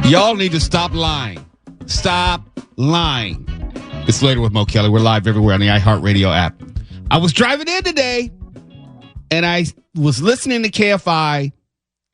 Y'all need to stop lying. Stop lying. It's Later with Mo Kelly. We're live everywhere on the iHeartRadio app. I was driving in today, and I was listening to KFI,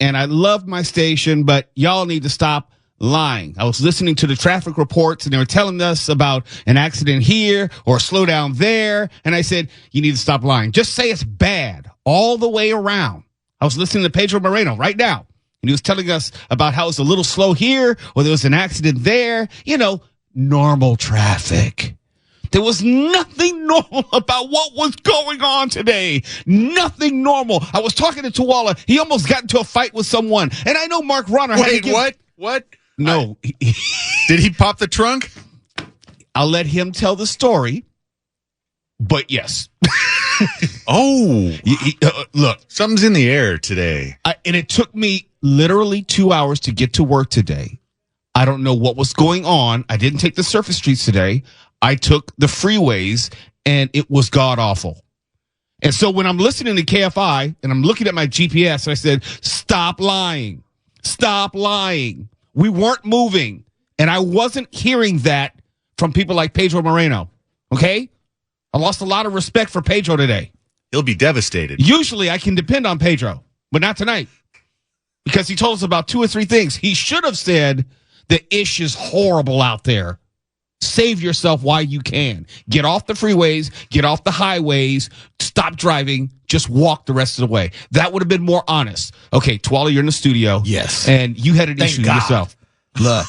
and I loved my station, but y'all need to stop lying. I was listening to the traffic reports, and they were telling us about an accident here or a slowdown there, and I said, you need to stop lying. Just say it's bad all the way around. I was listening to Pedro Moreno right now, and he was telling us about how it's a little slow here or there was an accident there. You know, normal traffic. There was nothing normal about what was going on today. Nothing normal. I was talking to Tuwala. He almost got into a fight with someone. And I know Mark Ronner. Wait, what? No. Did he pop the trunk? I'll let him tell the story. But yes. Look, something's in the air today. And it took me literally 2 hours to get to work today. I don't know what was going on. I didn't take the surface streets today. I took the freeways, and it was god-awful. And so when I'm listening to KFI, and I'm looking at my GPS, I said, stop lying. Stop lying. We weren't moving, and I wasn't hearing that from people like Pedro Moreno, okay? I lost a lot of respect for Pedro today. He'll be devastated. Usually I can depend on Pedro, but not tonight, because he told us about 2 or 3 things. He should have said the ish is horrible out there. Save yourself while you can. Get off the freeways, get off the highways, stop driving, just walk the rest of the way. That would have been more honest. Okay, Tuwala, you're in the studio. Yes. And you had an issue yourself. Look,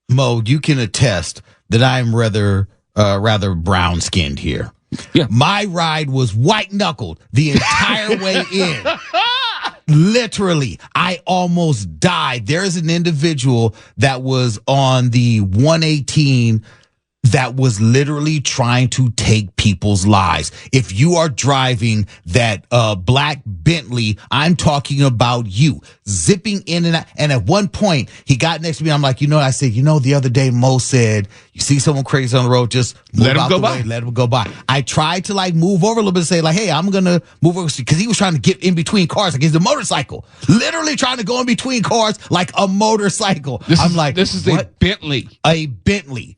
Mo, you can attest that I'm rather brown skinned here. Yeah. My ride was white knuckled the entire way in. Literally, I almost died. There's an individual that was on the 118 that was literally trying to take people's lives. If you are driving that black Bentley, I'm talking about you zipping in and out. And at one point, he got next to me. I'm like, I said, the other day Mo said, you see someone crazy on the road, just move let him out go the by. way, let him go by. I tried to move over a little bit and say hey, I'm going to move over because he was trying to get in between cars like he's a motorcycle, literally trying to go in between cars like a motorcycle. This is a Bentley. A Bentley.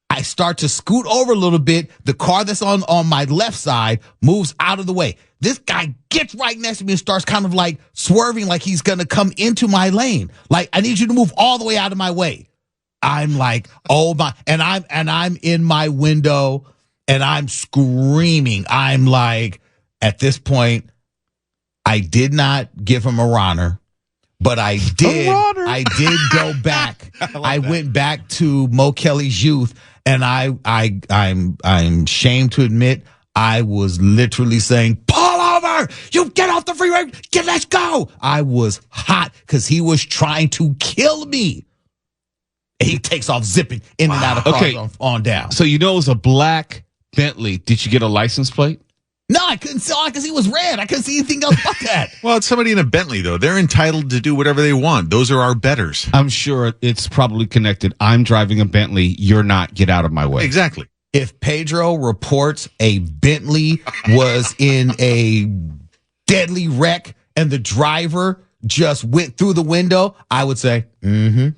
I start to scoot over a little bit. The car that's on my left side moves out of the way. This guy gets right next to me and starts kind of swerving like he's going to come into my lane. Like, I need you to move all the way out of my way. I'm like, oh my, and I'm in my window and I'm screaming. I'm like, at this point, I did not give him a runner. But I did go back. I went back to Mo Kelly's youth, and I'm ashamed to admit I was literally saying, pull over! You get off the freeway! Let's go! I was hot because he was trying to kill me. And he takes off zipping in and out of cars on down. So it was a black Bentley. Did you get a license plate? No, I couldn't see because he was red. I couldn't see anything else but that. Well, it's somebody in a Bentley, though. They're entitled to do whatever they want. Those are our betters. I'm sure it's probably connected. I'm driving a Bentley. You're not. Get out of my way. Exactly. If Pedro reports a Bentley was in a deadly wreck and the driver just went through the window, I would say, You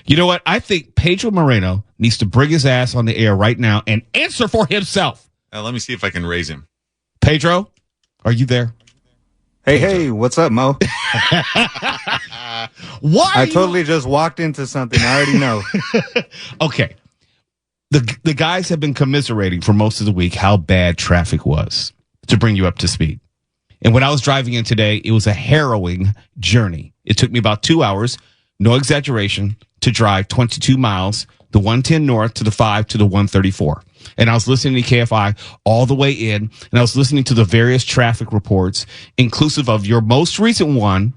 know what? I think Pedro Moreno needs to bring his ass on the air right now and answer for himself. Let me see if I can raise him. Pedro, are you there? Hey, what's up, Mo? Why? I totally just walked into something. I already know. Okay. The guys have been commiserating for most of the week how bad traffic was, to bring you up to speed. And when I was driving in today, it was a harrowing journey. It took me about 2 hours, no exaggeration, to drive 22 miles, the 110 north to the 5 to the 134. And I was listening to KFI all the way in, and I was listening to the various traffic reports, inclusive of your most recent one,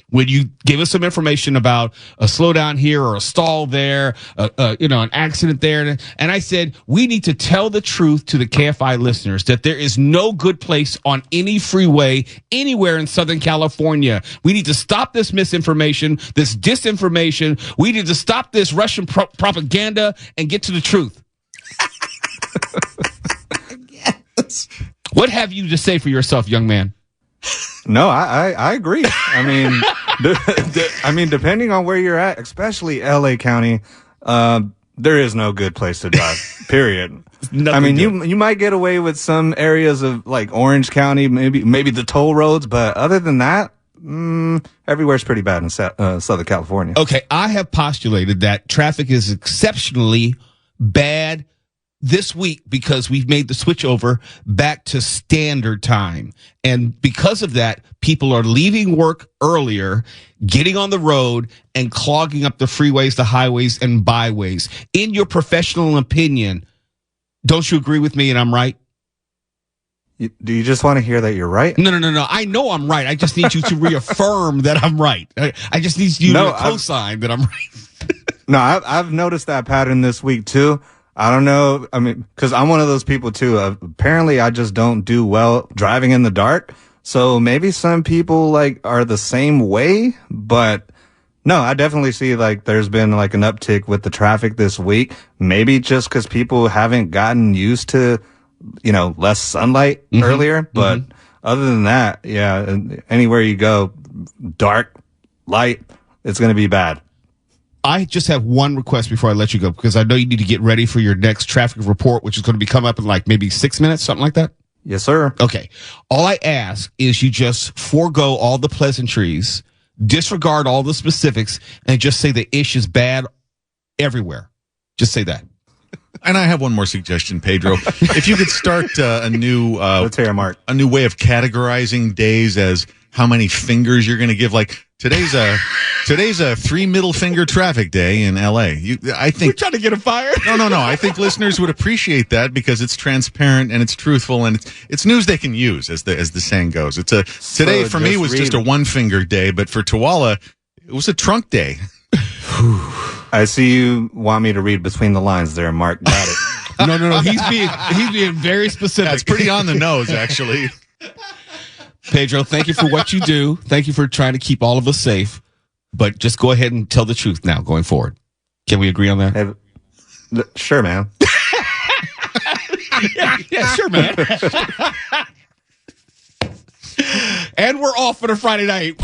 when you gave us some information about a slowdown here or a stall there, an accident there. And I said, we need to tell the truth to the KFI listeners that there is no good place on any freeway anywhere in Southern California. We need to stop this misinformation, this disinformation. We need to stop this Russian propaganda and get to the truth. yes. What have you to say for yourself, young man? No, I agree. I mean, I mean, depending on where you're at, especially LA County, there is no good place to drive. Period. I mean, you might get away with some areas of like Orange County, maybe the toll roads, but other than that, everywhere's pretty bad in Southern California. Okay, I have postulated that traffic is exceptionally bad this week because we've made the switch over back to standard time. And because of that, people are leaving work earlier, getting on the road, and clogging up the freeways, the highways, and byways. In your professional opinion, don't you agree with me and I'm right? Do you just want to hear that you're right? No. I know I'm right. I just need you to reaffirm that I'm right. I just need you to co-sign that I'm right. No, I've noticed that pattern this week too. I don't know. I mean, because I'm one of those people too. Apparently, I just don't do well driving in the dark. So maybe some people like are the same way, but no, I definitely see like there's been like an uptick with the traffic this week. Maybe just because people haven't gotten used to, less sunlight earlier. But other than that, yeah, anywhere you go, dark, light, it's going to be bad. I just have one request before I let you go, because I know you need to get ready for your next traffic report, which is going to be coming up in like maybe 6 minutes, something like that. Yes, sir. Okay. All I ask is you just forego all the pleasantries, disregard all the specifics, and just say the ish is bad everywhere. Just say that. And I have one more suggestion, Pedro. If you could start a new let's hear it, Mark. A new way of categorizing days as how many fingers you're going to give. Like today's a 3 middle finger traffic day in LA. I think we're trying to get him fired. No. I think listeners would appreciate that because it's transparent and it's truthful and it's news they can use, as the saying goes. Today for me was just a 1 finger day, but for Tuala it was a trunk day. I see you want me to read between the lines there, Mark. Got it. No. He's being very specific. That's pretty on the nose, actually. Pedro, thank you for what you do. Thank you for trying to keep all of us safe. But just go ahead and tell the truth now going forward. Can we agree on that? Hey, sure, man. yeah, sure, man. And we're off for the Friday night.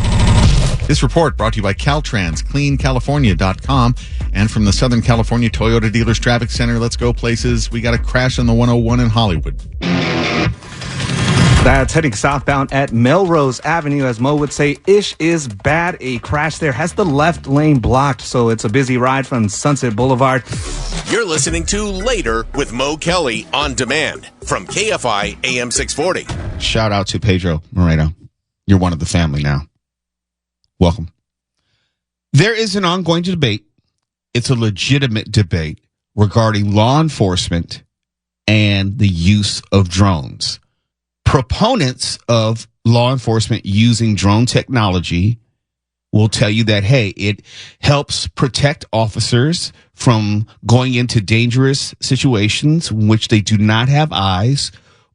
This report brought to you by Caltrans, cleancalifornia.com, and from the Southern California Toyota Dealers Traffic Center. Let's go places. We got a crash on the 101 in Hollywood. That's heading southbound at Melrose Avenue. As Mo would say, ish is bad. A crash there has the left lane blocked, so it's a busy ride from Sunset Boulevard. You're listening to Later with Mo Kelly on demand from KFI AM 640. Shout out to Pedro Moreno. You're one of the family now. Welcome. There is an ongoing debate. It's a legitimate debate regarding law enforcement and the use of drones. Proponents of law enforcement using drone technology will tell you that, hey, it helps protect officers from going into dangerous situations in which they do not have eyes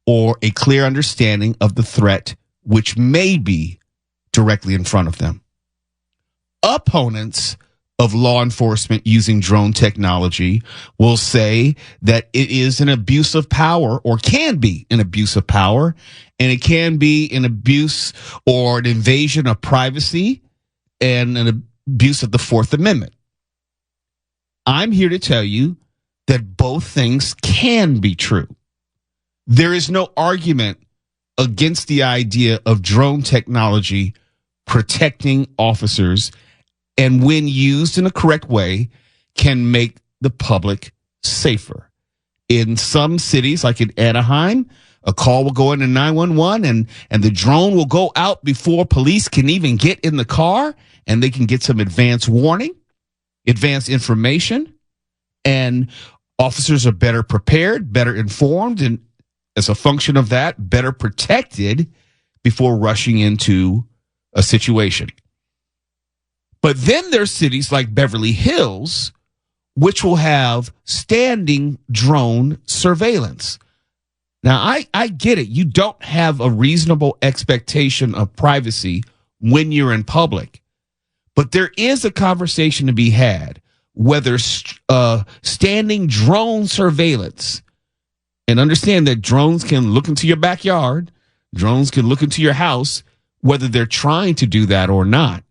or a clear understanding of the threat which may be directly in front of them. Opponents of law enforcement using drone technology will say that it is an abuse of power, or can be an abuse of power, and it can be an abuse or an invasion of privacy and an abuse of the Fourth Amendment. I'm here to tell you that both things can be true. There is no argument against the idea of drone technology protecting officers, and when used in a correct way, can make the public safer. In some cities, like in Anaheim, a call will go into 911 and the drone will go out before police can even get in the car, and they can get some advance warning, advance information, and officers are better prepared, better informed, and as a function of that, better protected before rushing into a situation. But then there's cities like Beverly Hills, which will have standing drone surveillance. Now, I get it. You don't have a reasonable expectation of privacy when you're in public. But there is a conversation to be had whether standing drone surveillance, and understand that drones can look into your backyard, drones can look into your house, whether they're trying to do that or not.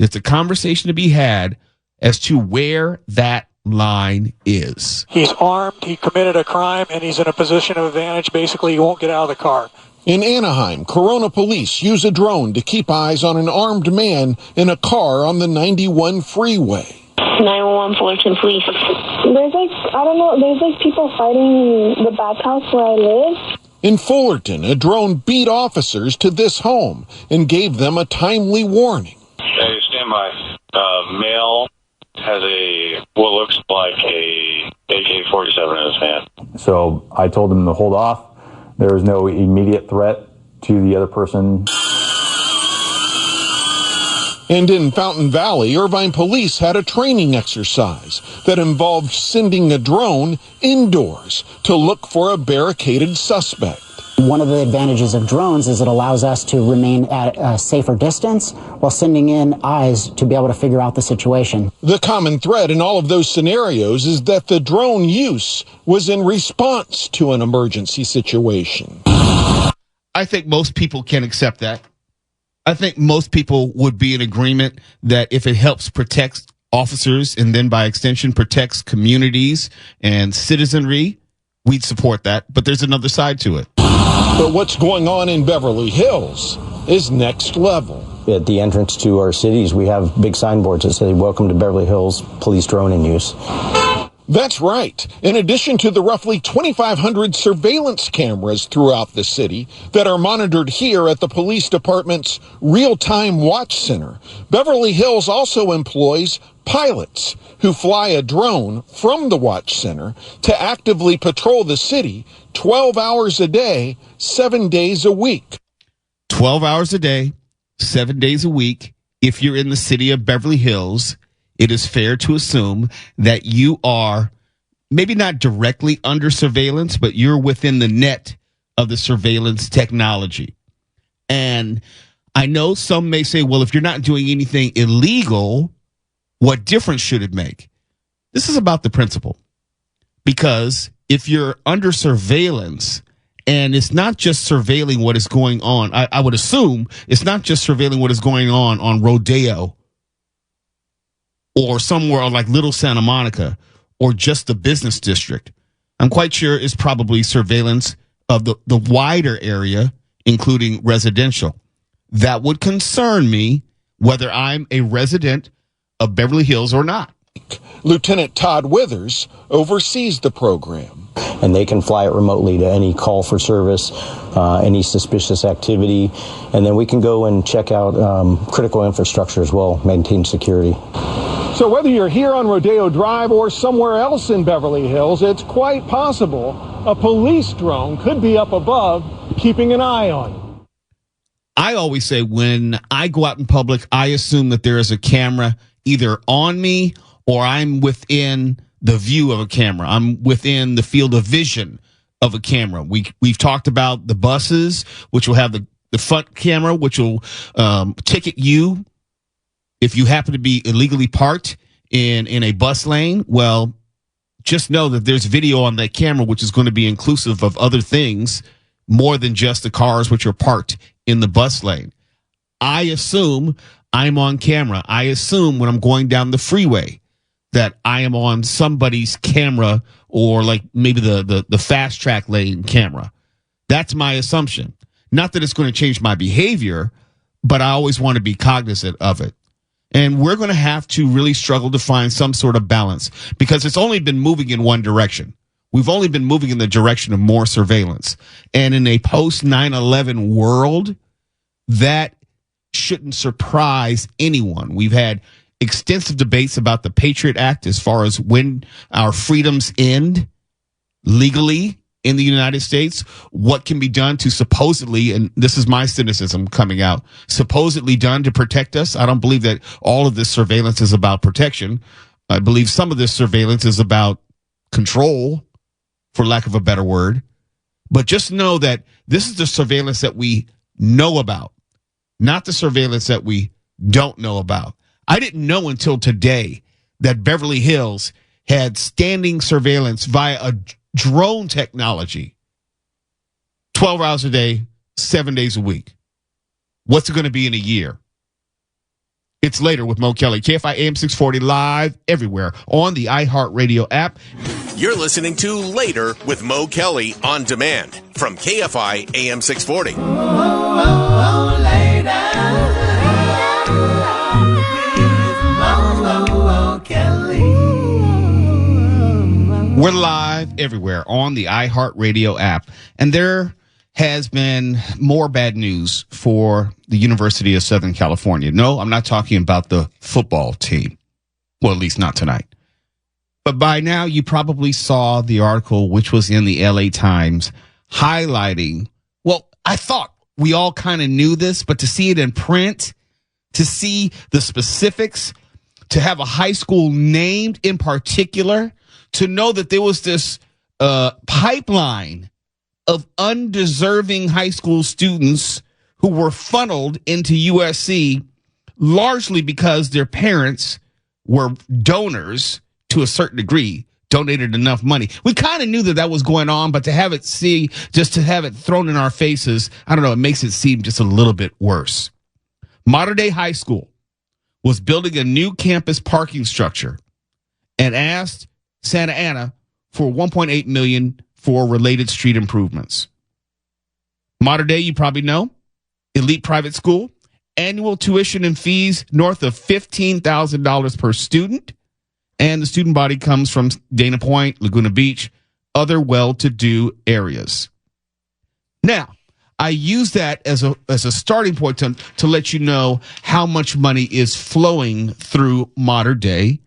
It's a conversation to be had as to where that line is. He's armed, he committed a crime, and he's in a position of advantage. Basically, he won't get out of the car. In Anaheim, Corona police use a drone to keep eyes on an armed man in a car on the 91 freeway. 911 Fullerton Police. There's people fighting the back house where I live. In Fullerton, a drone beat officers to this home and gave them a timely warning. Hey, stand by. Male has what looks like a AK-47 in his hand. So I told him to hold off. There was no immediate threat to the other person. And in Fountain Valley, Irvine police had a training exercise that involved sending a drone indoors to look for a barricaded suspect. One of the advantages of drones is it allows us to remain at a safer distance while sending in eyes to be able to figure out the situation. The common thread in all of those scenarios is that the drone use was in response to an emergency situation. I think most people can accept that. I think most people would be in agreement that if it helps protect officers and then by extension protects communities and citizenry, we'd support that. But there's another side to it. But what's going on in Beverly Hills is next level. At the entrance to our cities, we have big signboards that say, "Welcome to Beverly Hills, police drone in use." That's right. In addition to the roughly 2,500 surveillance cameras throughout the city that are monitored here at the police department's real-time watch center, Beverly Hills also employs pilots who fly a drone from the watch center to actively patrol the city 12 hours a day, 7 days a week. 12 hours a day, 7 days a week. If you're in the city of Beverly Hills, it is fair to assume that you are maybe not directly under surveillance, but you're within the net of the surveillance technology. And I know some may say, well, if you're not doing anything illegal, what difference should it make? This is about the principle. Because if you're under surveillance, and it's not just surveilling what is going on, I would assume it's not just surveilling what is going on Rodeo or somewhere like Little Santa Monica or just the business district. I'm quite sure it's probably surveillance of the wider area, including residential. That would concern me whether I'm a resident of Beverly Hills or not. Lieutenant Todd Withers oversees the program. And they can fly it remotely to any call for service, any suspicious activity, and then we can go and check out critical infrastructure as well, maintain security. So whether you're here on Rodeo Drive or somewhere else in Beverly Hills, it's quite possible a police drone could be up above, keeping an eye on you. I always say when I go out in public, I assume that there is a camera either on me or I'm within the view of a camera. I'm within the field of vision of a camera. We've talked about the buses, which will have the front camera, which will ticket you if you happen to be illegally parked in a bus lane. Well, just know that there's video on that camera, which is going to be inclusive of other things more than just the cars which are parked in the bus lane. I assume I'm on camera. I assume when I'm going down the freeway that I am on somebody's camera or like maybe the fast track lane camera. That's my assumption. Not that it's going to change my behavior, but I always want to be cognizant of it. And we're going to have to really struggle to find some sort of balance because it's only been moving in one direction. We've only been moving in the direction of more surveillance. And in a post 9/11 world, that shouldn't surprise anyone. We've had extensive debates about the Patriot Act as far as when our freedoms end legally in the United States, what can be done to supposedly, and this is my cynicism coming out, supposedly done to protect us. I don't believe that all of this surveillance is about protection. I believe some of this surveillance is about control, for lack of a better word. But just know that this is the surveillance that we know about, not the surveillance that we don't know about. I didn't know until today that Beverly Hills had standing surveillance via a drone technology, 12 hours a day, 7 days a week. What's it going to be in a year? It's Later with Mo Kelly. KFI AM 640 live everywhere on the iHeartRadio app. You're listening to Later with Mo Kelly on demand from KFI AM 640. We're live everywhere on the iHeartRadio app. And there has been more bad news for the University of Southern California. No, I'm not talking about the football team. Well, at least not tonight. But by now, you probably saw the article, which was in the LA Times, highlighting, well, I thought we all kind of knew this, but to see it in print, to see the specifics, to have a high school named in particular, to know that there was this pipeline of undeserving high school students who were funneled into USC largely because their parents were donors to a certain degree, donated enough money. We kind of knew that was going on, but to have it to have it thrown in our faces, I don't know, it makes it seem just a little bit worse. Mater Dei High School was building a new campus parking structure and asked Santa Ana for $1.8 million for related street improvements. Mater Dei, you probably know, elite private school, annual tuition and fees north of $15,000 per student, and the student body comes from Dana Point, Laguna Beach, other well-to-do areas. Now, I use that as a starting point to let you know how much money is flowing through Mater Dei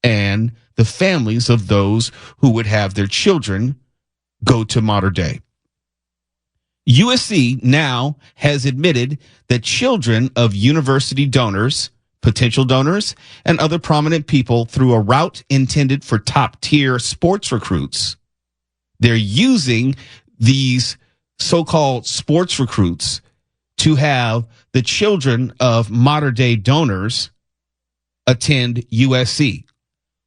and the families of those who would have their children go to Mater Dei. USC now has admitted that children of university donors, potential donors, and other prominent people through a route intended for top-tier sports recruits, they're using these so-called sports recruits to have the children of Mater Dei donors attend USC,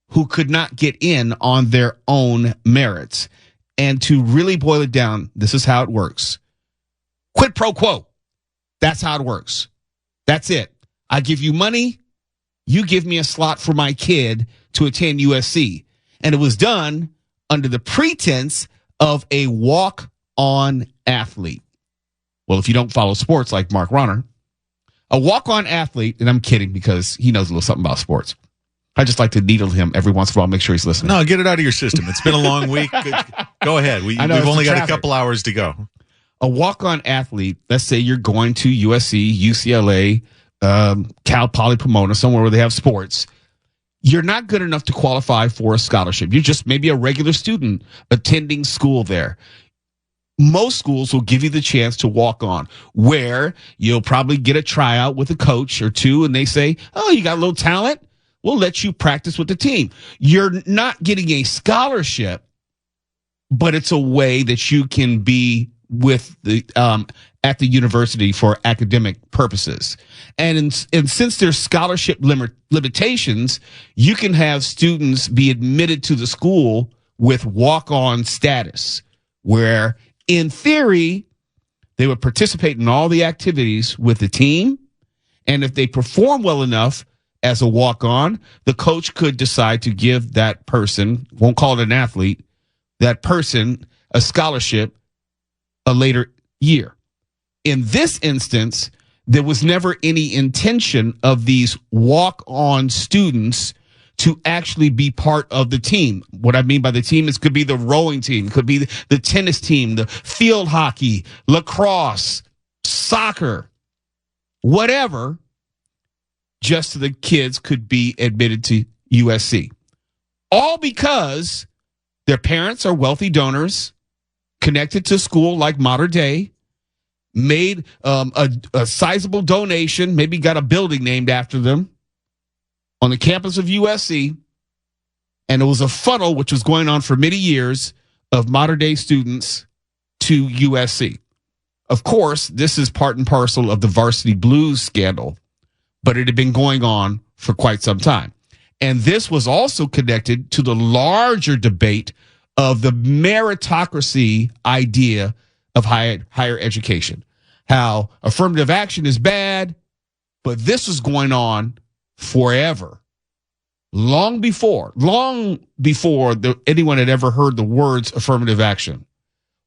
who could not get in on their own merits. And to really boil it down, this is how it works. Quid pro quo. That's how it works. That's it. I give you money. You give me a slot for my kid to attend USC. And it was done under the pretense of a walk-on athlete. Well, if you don't follow sports like Mark Ronner, a walk-on athlete, and I'm kidding because he knows a little something about sports. I just like to needle him every once in a while, make sure he's listening. No, get it out of your system. It's been a long week. Go ahead. We've only got a couple hours to go. A walk-on athlete, let's say you're going to USC, UCLA, Cal Poly Pomona, somewhere where they have sports. You're not good enough to qualify for a scholarship. You're just maybe a regular student attending school there. Most schools will give you the chance to walk on, where you'll probably get a tryout with a coach or two, and they say, oh, you got a little talent? We'll let you practice with the team. You're not getting a scholarship, but it's a way that you can be with the at the university for academic purposes. And since there's scholarship limitations, you can have students be admitted to the school with walk-on status, where in theory they would participate in all the activities with the team, and if they perform well enough as a walk-on, the coach could decide to give that person, won't call it an athlete, that person a scholarship a later year. In this instance, there was never any intention of these walk-on students to actually be part of the team. What I mean by the team is could be the rowing team, it could be the tennis team, the field hockey, lacrosse, soccer, whatever. Just so the kids could be admitted to USC. All because their parents are wealthy donors connected to school like Mater Dei, made a sizable donation, maybe got a building named after them on the campus of USC, and it was a funnel which was going on for many years of Mater Dei students to USC. Of course, this is part and parcel of the Varsity Blues scandal, but it had been going on for quite some time. And this was also connected to the larger debate of the meritocracy idea of higher education. How affirmative action is bad, but this was going on forever, long before anyone had ever heard the words affirmative action.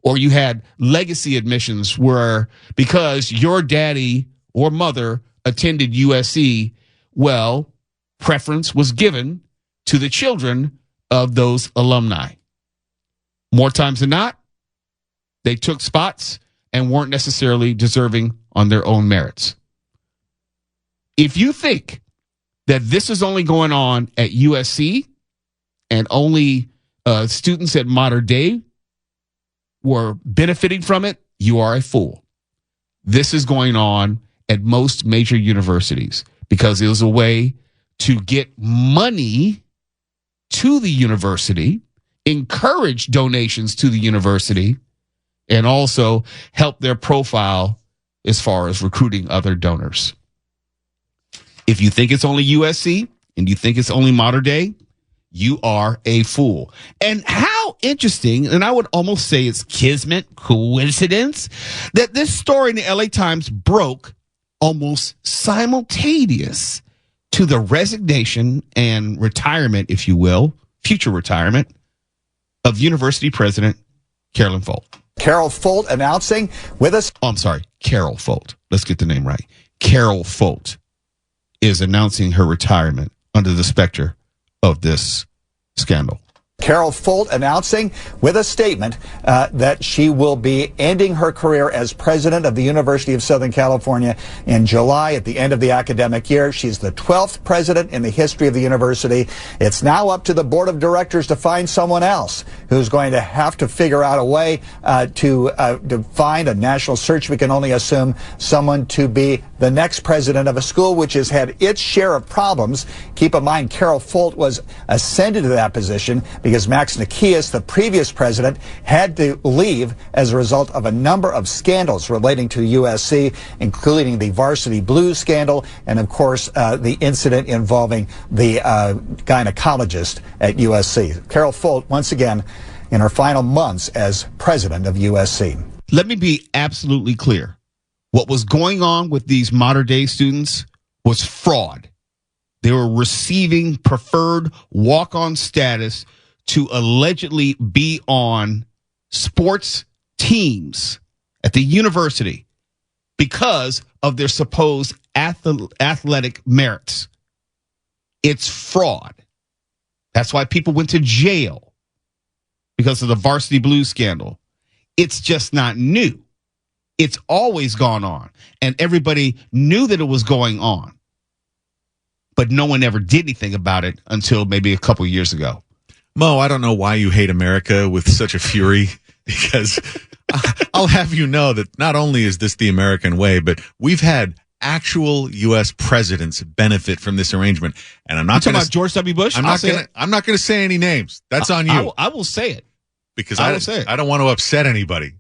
Or you had legacy admissions where because your daddy or mother attended USC, well, preference was given to the children of those alumni. More times than not, they took spots and weren't necessarily deserving on their own merits. If you think that this is only going on at USC and only students at Mater Dei were benefiting from it, you are a fool. This is going on at most major universities because it was a way to get money to the university, encourage donations to the university, and also help their profile as far as recruiting other donors. If you think it's only USC and you think it's only Mater Dei, you are a fool. And how interesting, and I would almost say it's kismet, coincidence, that this story in the LA Times broke almost simultaneous to the resignation and retirement, if you will, future retirement of University President Carolyn Folt. Carol Folt announcing with us. Oh, I'm sorry, Carol Folt. Let's get the name right. Carol Folt is announcing her retirement under the specter of this scandal. Carol Folt announcing with a statement that she will be ending her career as president of the University of Southern California in July at the end of the academic year. She's the 12th president in the history of the university. It's now up to the board of directors to find someone else who's going to have to figure out a way to find a national search. We can only assume someone to be the next president of a school which has had its share of problems. Keep in mind, Carol Folt was ascended to that position because Max Nikias, the previous president, had to leave as a result of a number of scandals relating to USC, including the Varsity Blues scandal and, of course, the incident involving the gynecologist at USC. Carol Folt, once again, in her final months as president of USC. Let me be absolutely clear. What was going on with these Mater Dei students was fraud. They were receiving preferred walk-on status to allegedly be on sports teams at the university because of their supposed athletic merits. It's fraud. That's why people went to jail because of the Varsity Blues scandal. It's just not new. It's always gone on, and everybody knew that it was going on, but no one ever did anything about it until maybe a couple years ago. Mo, I don't know why you hate America with such a fury, because I'll have you know that not only is this the American way, but we've had actual U.S. presidents benefit from this arrangement. And I'm not talking about George W. Bush. I'm not going to say any names. That's on you. I will say it because I don't want to upset anybody.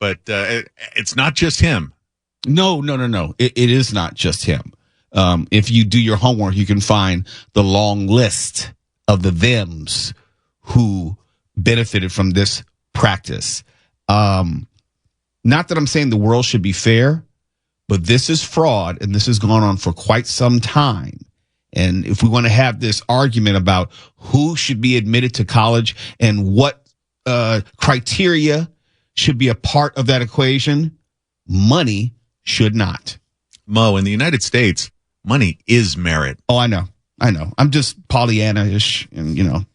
But it's not just him. No. It is not just him. If you do your homework, you can find the long list of the thems who benefited from this practice. Not that I'm saying the world should be fair, but this is fraud, and this has gone on for quite some time. And if we want to have this argument about who should be admitted to college and what criteria should be a part of that equation, money should not. Mo, in the United States, money is merit. Oh, I know. I'm just Pollyanna-ish, and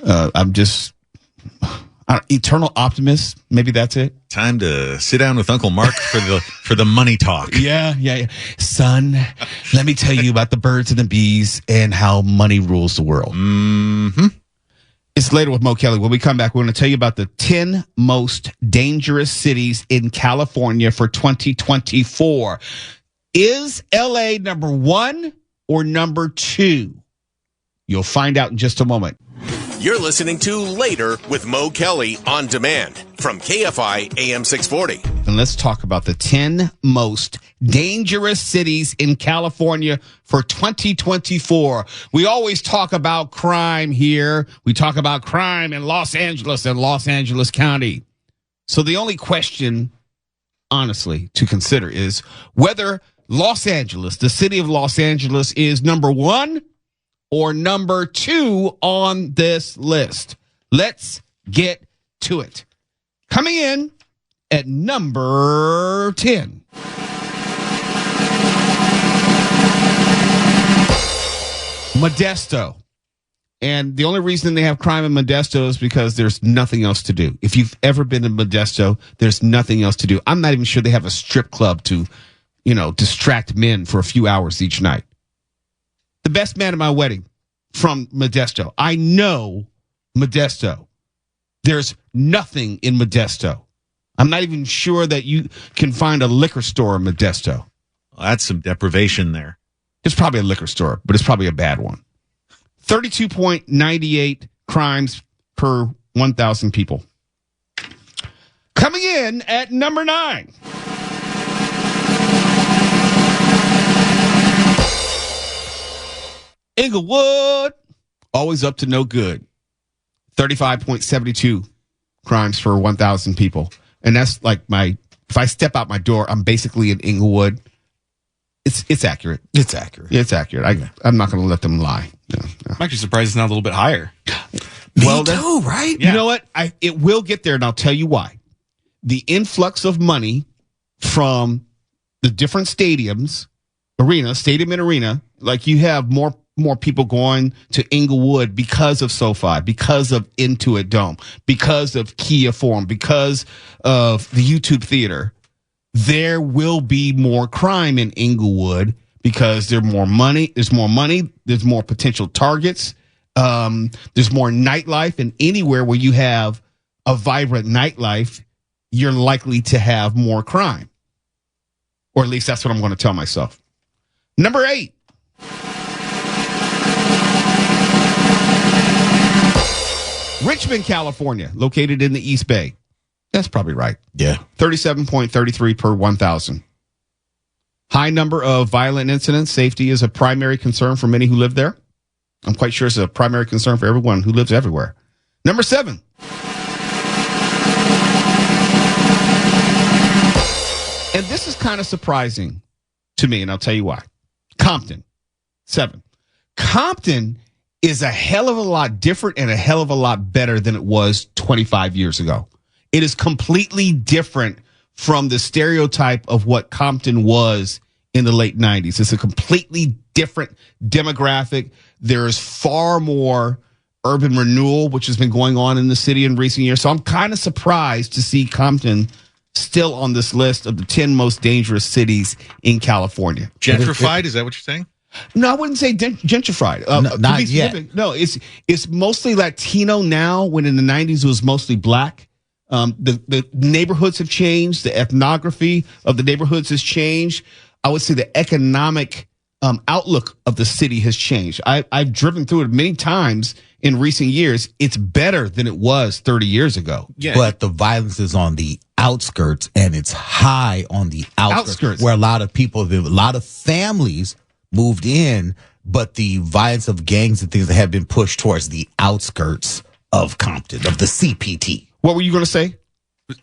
I'm just eternal optimist. Maybe that's it. Time to sit down with Uncle Mark for the money talk. Yeah. Son, let me tell you about the birds and the bees and how money rules the world. Mm-hmm. It's later with Mo Kelly. When we come back, we're going to tell you about the 10 most dangerous cities in California for 2024. Is LA number 1 or number 2? You'll find out in just a moment. You're listening to Later with Mo Kelly on demand from KFI AM 640. And let's talk about the 10 most dangerous cities in California for 2024. We always talk about crime here. We talk about crime in Los Angeles and Los Angeles County. So the only question, honestly, to consider is whether Los Angeles, the city of Los Angeles, is number 1 or number 2 on this list? Let's get to it. Coming in at number 10. Modesto. And the only reason they have crime in Modesto is because there's nothing else to do. If you've ever been in Modesto, there's nothing else to do. I'm not even sure they have a strip club to, distract men for a few hours each night. The best man at my wedding from Modesto. I know Modesto. There's nothing in Modesto. I'm not even sure that you can find a liquor store in Modesto. Well, that's some deprivation there. It's probably a liquor store, but it's probably a bad one. 32.98 crimes per 1,000 people. Coming in at number 9. Inglewood, always up to no good. 35.72 crimes per 1,000 people. And that's like if I step out my door, I'm basically in Inglewood. It's accurate. It's accurate. It's accurate. I'm not going to let them lie. No. I'm actually surprised it's not a little bit higher. Me too, right? Yeah. You know what? It will get there, and I'll tell you why. The influx of money from the different stadium and arena, like you have more people going to Inglewood because of SoFi, because of Intuit Dome, because of Kia Forum, because of the YouTube Theater. There will be more crime in Inglewood because there's more money, there's more potential targets, there's more nightlife, and anywhere where you have a vibrant nightlife, you're likely to have more crime. Or at least that's what I'm going to tell myself. Number 8. Richmond, California, located in the East Bay. That's probably right. Yeah. 37.33 per 1,000. High number of violent incidents. Safety is a primary concern for many who live there. I'm quite sure it's a primary concern for everyone who lives everywhere. Number 7. And this is kind of surprising to me, and I'll tell you why. Compton, 7. Compton is a hell of a lot different and a hell of a lot better than it was 25 years ago. It is completely different from the stereotype of what Compton was in the late 90s. It's a completely different demographic. There's far more urban renewal, which has been going on in the city in recent years. So I'm kind of surprised to see Compton still on this list of the 10 most dangerous cities in California. Gentrified? Is that what you're saying? No, I wouldn't say gentrified. Not yet. No, it's mostly Latino now, when in the 90s it was mostly black. The neighborhoods have changed. The ethnography of the neighborhoods has changed. I would say the economic outlook of the city has changed. I've driven through it many times in recent years. It's better than it was 30 years ago. Yeah. But the violence is on the outskirts, and it's high on the outskirts. Where a lot of people live. A lot of families moved in, but the violence of gangs and things that have been pushed towards the outskirts of Compton, of the CPT. What were you going to say?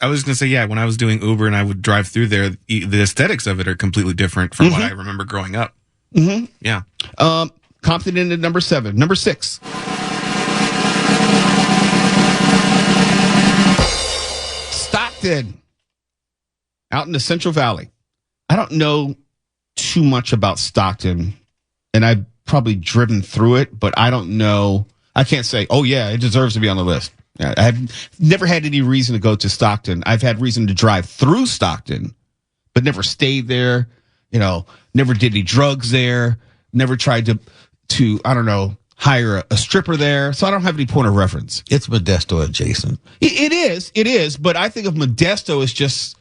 I was going to say, yeah, when I was doing Uber and I would drive through there, the aesthetics of it are completely different from what I remember growing up. Mm-hmm. Yeah. Compton in at number 7. Number 6. Stockton, out in the Central Valley. I don't know too much about Stockton, and I've probably driven through it, but I don't know. I can't say, oh, yeah, it deserves to be on the list. I've never had any reason to go to Stockton. I've had reason to drive through Stockton, but never stayed there, never did any drugs there, never tried to I don't know, hire a stripper there. So I don't have any point of reference. It's Modesto adjacent. It is. But I think of Modesto as just,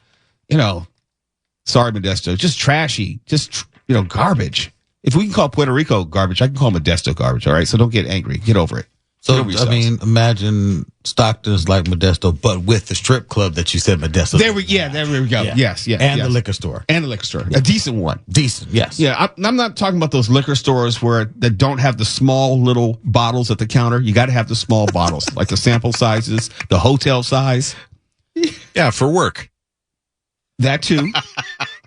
sorry, Modesto, just trashy, just, garbage. If we can call Puerto Rico garbage, I can call Modesto garbage. All right. So don't get angry. Get over it. So, imagine Stockton's like Modesto, but with the strip club that you said Modesto. There we go. Yeah. Yes. And the liquor store. Yeah. A decent one. Decent, yes. Yeah, I'm not talking about those liquor stores that don't have the small little bottles at the counter. You got to have the small bottles, like the sample sizes, the hotel size. Yeah, for work. That too.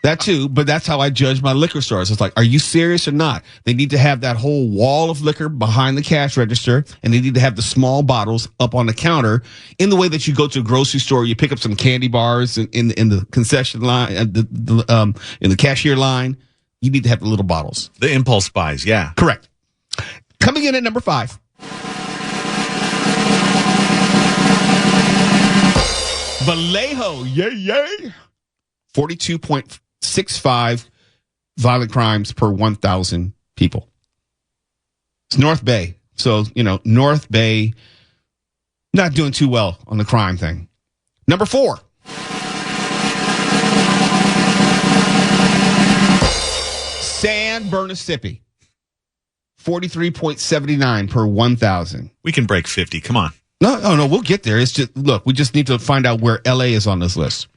That too, but that's how I judge my liquor stores. It's like, are you serious or not? They need to have that whole wall of liquor behind the cash register, and they need to have the small bottles up on the counter in the way that you go to a grocery store, you pick up some candy bars in the concession line, in the cashier line. You need to have the little bottles. The impulse buys, yeah. Correct. Coming in at number 5. Vallejo, yay. 42.65 violent crimes per 1,000 people. It's North Bay. So, North Bay not doing too well on the crime thing. Number 4. San Bernardino, 43.79 per 1,000. We can break 50. Come on. No, we'll get there. It's just, look, we just need to find out where LA is on this list.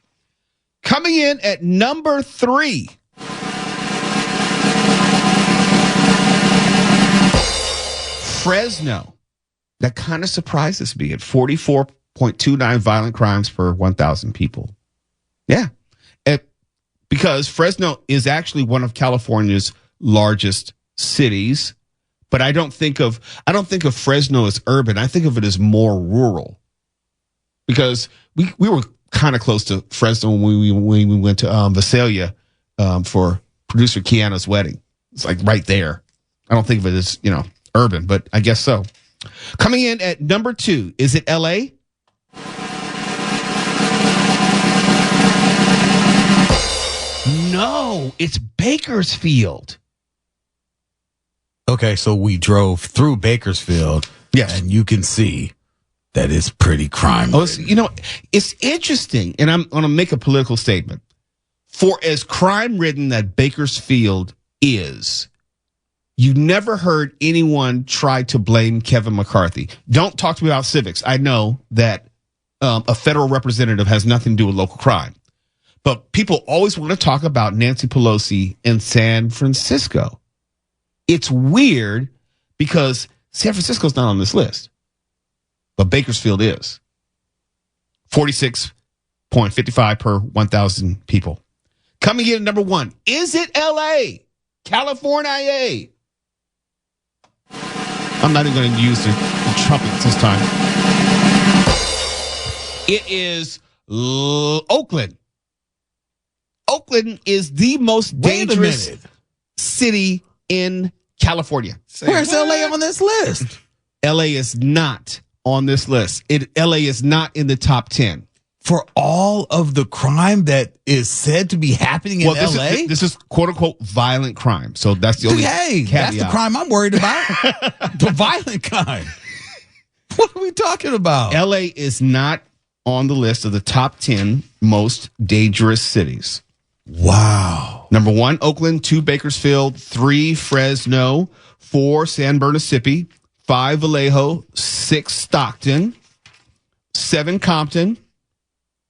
Coming in at number 3. Fresno. That kind of surprises me at 44.29 violent crimes per 1,000 people. Yeah. Because Fresno is actually one of California's largest cities, but I don't think of Fresno as urban. I think of it as more rural. Because we were kind of close to Fresno when we went to Visalia for producer Kiana's wedding. It's like right there. I don't think of it as, urban, but I guess so. Coming in at number 2, is it LA? No, it's Bakersfield. Okay, so we drove through Bakersfield. Yes. And you can see that it's pretty crime. It's interesting, and I'm going to make a political statement. For as crime-ridden that Bakersfield is, you never heard anyone try to blame Kevin McCarthy. Don't talk to me about civics. I know that a federal representative has nothing to do with local crime. But people always want to talk about Nancy Pelosi in San Francisco. It's weird because San Francisco's not on this list. But Bakersfield is. 46.55 per 1,000 people. Coming in at number 1. Is it LA? California? I'm not even going to use the trumpets this time. It is Oakland. Oakland is the most dangerous city in California. Where's LA on this list? LA is not on this list. LA is not in the top 10. For all of the crime that is said to be happening in LA? This is quote unquote violent crime. So that's the only caveat. That's the crime I'm worried about. The violent crime. What are we talking about? LA is not on the list of the top 10 most dangerous cities. Wow. Number 1, Oakland. 2, Bakersfield. 3, Fresno. 4, San Bernardino. 5, Vallejo. 6, Stockton. 7, Compton.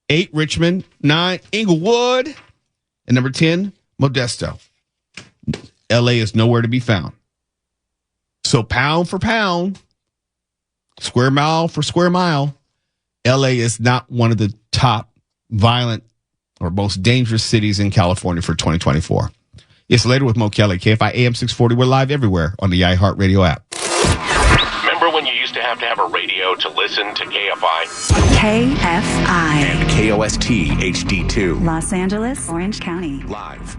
8, Richmond. 9, Inglewood. And number 10, Modesto. LA is nowhere to be found. So pound for pound, square mile for square mile, LA is not one of the top violent or most dangerous cities in California for 2024. It's Later with Mo Kelly, KFI AM 640. We're live everywhere on the iHeartRadio app. Remember when you used to have a radio to listen to KFI? KFI. And KOST HD2. Los Angeles, Orange County. Live.